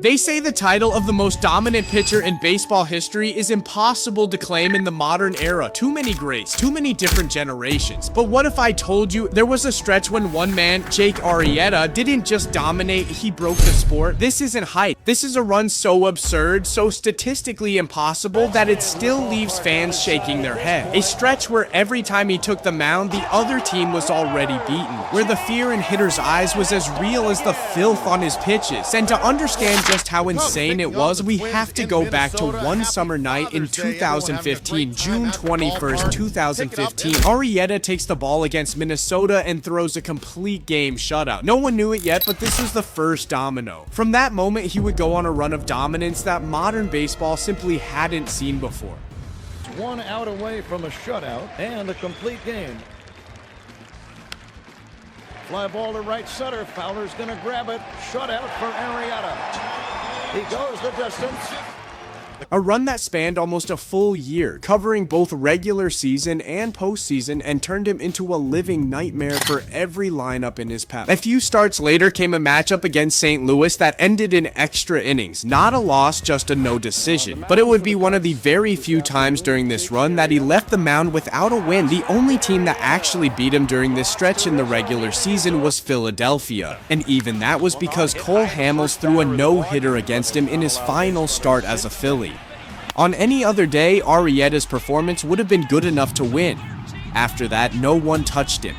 They say the title of the most dominant pitcher in baseball history is impossible to claim in the modern era. Too many greats, too many different generations. But what if I told you there was a stretch when one man, Jake Arrieta, didn't just dominate, he broke the sport? This isn't hype. This is a run so absurd, so statistically impossible that it still leaves fans shaking their head. A stretch where every time he took the mound, the other team was already beaten. Where the fear in hitters' eyes was as real as the filth on his pitches. And to understand just how insane it was, we have to go back to one summer night in 2015, June 21st, 2015. Arrieta takes the ball against Minnesota and throws a complete game shutout. No one knew it yet, but this was the first domino. From that moment, he would go on a run of dominance that modern baseball simply hadn't seen before. One out away from a shutout and a complete game. Fly ball to right center. Fowler's going to grab it. Shutout for Arrieta. He goes the distance. A run that spanned almost a full year, covering both regular season and postseason, and turned him into a living nightmare for every lineup in his path. A few starts later came a matchup against St. Louis that ended in extra innings. Not a loss, just a no decision. But it would be one of the very few times during this run that he left the mound without a win. The only team that actually beat him during this stretch in the regular season was Philadelphia. And even that was because Cole Hamels threw a no-hitter against him in his final start as a Philly. On any other day, Arrieta's performance would have been good enough to win. After that, no one touched him.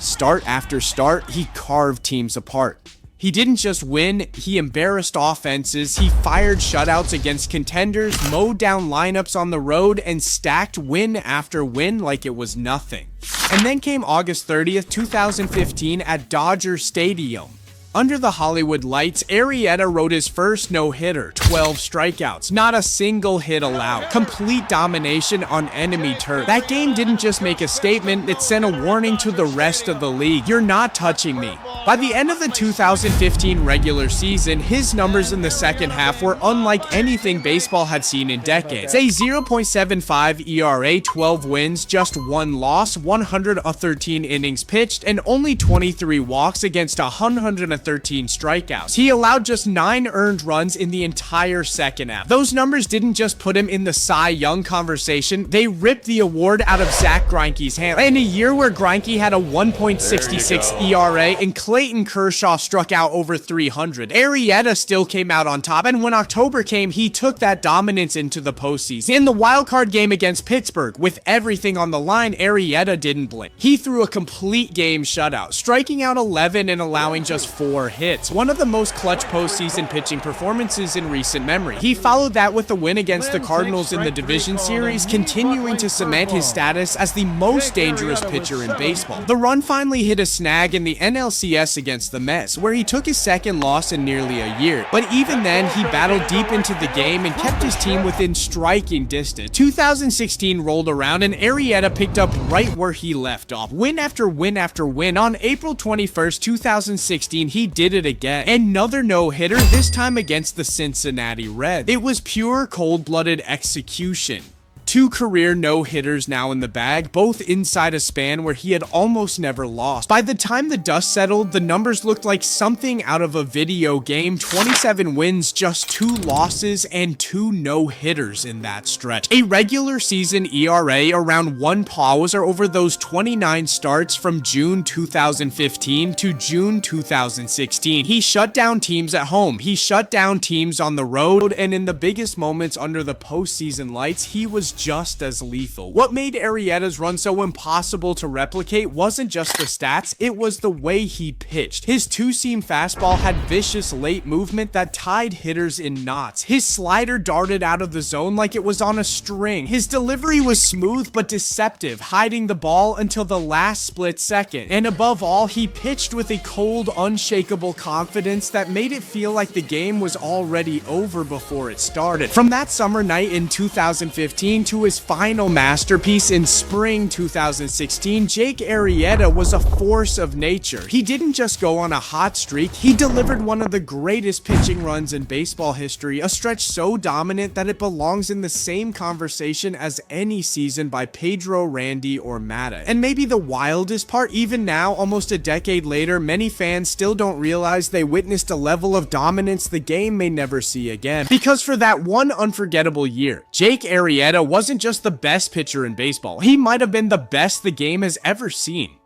Start after start, he carved teams apart. He didn't just win, he embarrassed offenses, he fired shutouts against contenders, mowed down lineups on the road, and stacked win after win like it was nothing. And then came August 30th, 2015 at Dodger Stadium. Under the Hollywood lights, Arrieta wrote his first no-hitter, 12 strikeouts, not a single hit allowed, complete domination on enemy turf. That game didn't just make a statement, it sent a warning to the rest of the league. You're not touching me. By the end of the 2015 regular season, his numbers in the second half were unlike anything baseball had seen in decades. A 0.75 ERA, 12 wins, just 1 loss, 113 innings pitched, and only 23 walks against 113 strikeouts. He allowed just 9 earned runs in the entire second half. Those numbers didn't just put him in the Cy Young conversation, they ripped the award out of Zack Greinke's hand. In a year where Greinke had a 1.66 ERA and Clayton Kershaw struck out over 300, Arrieta still came out on top, and when October came, he took that dominance into the postseason. In the wildcard game against Pittsburgh, with everything on the line, Arrieta didn't blink. He threw a complete game shutout, striking out 11 and allowing just 4 hits, one of the most clutch postseason pitching performances in recent memory. He followed that with a win against the Cardinals in the division series, continuing to cement his status as the most dangerous pitcher in baseball. The run finally hit a snag in the NLCS against the Mets, where he took his second loss in nearly a year. But even then, he battled deep into the game and kept his team within striking distance. 2016 rolled around and Arrieta picked up right where he left off. Win after win after win. On April 21st, 2016, he did it again. Another no-hitter, this time against the Cincinnati Reds. It was pure cold-blooded execution. 2 career no-hitters now in the bag, both inside a span where he had almost never lost. By the time the dust settled, the numbers looked like something out of a video game. 27 wins, just 2 losses, and 2 no-hitters in that stretch. A regular season ERA around 1 pause over those 29 starts from June 2015 to June 2016. He shut down teams at home, he shut down teams on the road, and in the biggest moments under the postseason lights, he was just as lethal. What made Arrieta's run so impossible to replicate wasn't just the stats, it was the way he pitched. His two-seam fastball had vicious late movement that tied hitters in knots. His slider darted out of the zone like it was on a string. His delivery was smooth but deceptive, hiding the ball until the last split second. And above all, he pitched with a cold, unshakable confidence that made it feel like the game was already over before it started. From that summer night in 2015 to his final masterpiece in spring 2016, Jake Arrieta was a force of nature. He didn't just go on a hot streak, he delivered one of the greatest pitching runs in baseball history, a stretch so dominant that it belongs in the same conversation as any season by Pedro, Randy, or Matta. And maybe the wildest part, even now, almost a decade later, many fans still don't realize they witnessed a level of dominance the game may never see again. Because for that one unforgettable year, Jake Arrieta wasn't just the best pitcher in baseball, he might have been the best the game has ever seen.